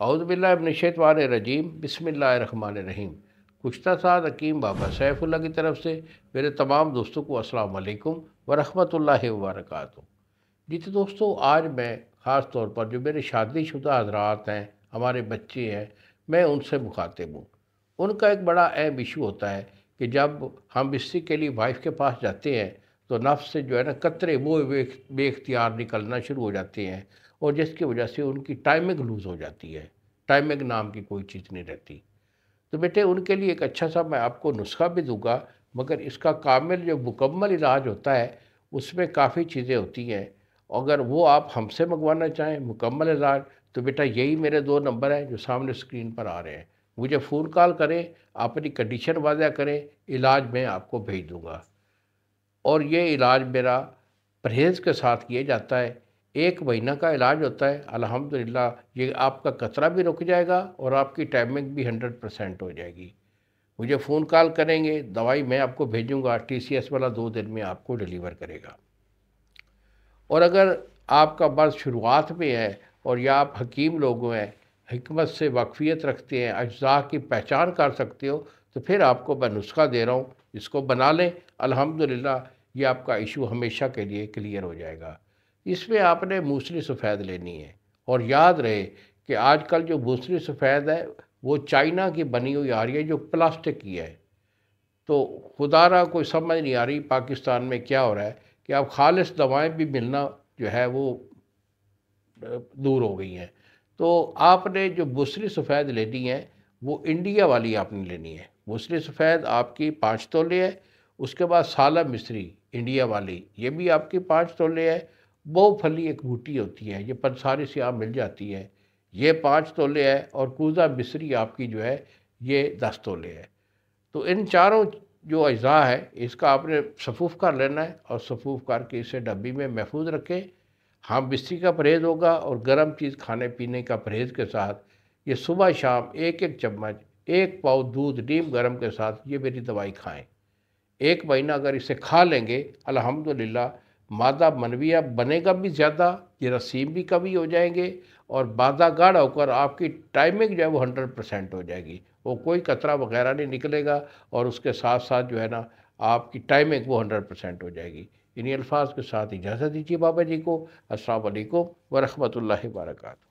اعوذ باللہ من الشیطان الرجیم، بسم اللہ الرحمن الرحیم۔ گزشتہ سال حکیم بابا سیف اللہ کی طرف سے میرے تمام دوستوں کو السلام علیکم ورحمۃ اللہ وبرکاتہ۔ جی تو دوستوں، آج میں خاص طور پر جو میرے شادی شدہ حضرات ہیں، ہمارے بچے ہیں، میں ان سے مخاطب ہوں۔ ان کا ایک بڑا اہم ایشو ہوتا ہے کہ جب ہم بستری کے لیے وائف کے پاس جاتے ہیں تو نفس سے جو ہے نا قطرے وہ بے اختیار نکلنا شروع ہو جاتے ہیں، اور جس کی وجہ سے ان کی ٹائمنگ لوز ہو جاتی ہے۔ ٹائمنگ نام کی کوئی چیز نہیں رہتی۔ تو بیٹے ان کے لیے ایک اچھا سا میں آپ کو نسخہ بھی دوں گا، مگر اس کا کامل جو مکمل علاج ہوتا ہے اس میں کافی چیزیں ہوتی ہیں۔ اگر وہ آپ ہم سے منگوانا چاہیں مکمل علاج، تو بیٹا یہی میرے 2 نمبر ہیں جو سامنے اسکرین پر آ رہے ہیں، مجھے فون کال کریں، اپنی کنڈیشن واضح کریں، علاج میں آپ کو بھیج دوں گا۔ اور یہ علاج میرا پرہیز کے ساتھ کیا جاتا ہے۔ 1 مہینہ کا علاج ہوتا ہے، الحمدللہ یہ آپ کا قطرہ بھی رک جائے گا اور آپ کی ٹائمنگ بھی 100% ہو جائے گی۔ مجھے فون کال کریں گے، دوائی میں آپ کو بھیجوں گا، ٹی سی ایس والا 2 دن میں آپ کو ڈیلیور کرے گا۔ اور اگر آپ کا مرض شروعات میں ہے اور یا آپ حکیم لوگ ہیں، حکمت سے واقفیت رکھتے ہیں، اجزاء کی پہچان کر سکتے ہو، تو پھر آپ کو میں نسخہ دے رہا ہوں، اس کو بنا لیں، الحمدللہ یہ آپ کا ایشو ہمیشہ کے لیے کلیئر ہو جائے گا۔ اس میں آپ نے موسلی سفید لینی ہے، اور یاد رہے کہ آج کل جو موسلی سفید ہے وہ چائنا کی بنی ہوئی آ رہی ہے جو پلاسٹک کی ہے۔ تو خدا را کوئی سمجھ نہیں آ رہی پاکستان میں کیا ہو رہا ہے کہ اب خالص دوائیں بھی ملنا جو ہے وہ دور ہو گئی ہیں۔ تو آپ نے جو بسری سفید لینی ہے وہ انڈیا والی آپ نے لینی ہے۔ بسری سفید آپ کی 5 تولے ہے، اس کے بعد سالہ مصری انڈیا والی یہ بھی آپ کی 5 تولے ہے۔ بہو پھلی ایک بوٹی ہوتی ہے، یہ پنساری سے آپ مل جاتی ہے، یہ 5 تولے ہے، اور کوزہ مصری آپ کی جو ہے یہ 10 تولے ہے۔ تو ان چاروں جو اجزاء ہے اس کا آپ نے صفوف کر لینا ہے، اور صفوف کر کے اسے ڈبی میں محفوظ رکھیں۔ ہاں بستری کا پرہیز ہوگا، اور گرم چیز کھانے پینے کا پرہیز کے ساتھ یہ صبح شام 1 چمچ 1 پاؤ دودھ نیم گرم کے ساتھ یہ میری دوائی کھائیں۔ 1 مہینہ اگر اسے کھا لیں گے، الحمدللہ مادہ منویہ بنے گا بھی زیادہ، جراثیم بھی کمی ہو جائیں گے، اور مادہ گاڑھ ہو کر آپ کی ٹائمنگ جو ہے وہ 100% ہو جائے گی، وہ کوئی قطرہ وغیرہ نہیں نکلے گا، اور اس کے ساتھ ساتھ جو ہے نا آپ کی ٹائمنگ وہ 100% ہو جائے گی۔ انہی الفاظ کے ساتھ اجازت دیجیے بابا جی کو۔ السلام علیکم ورحمۃ اللہ وبرکاتہ۔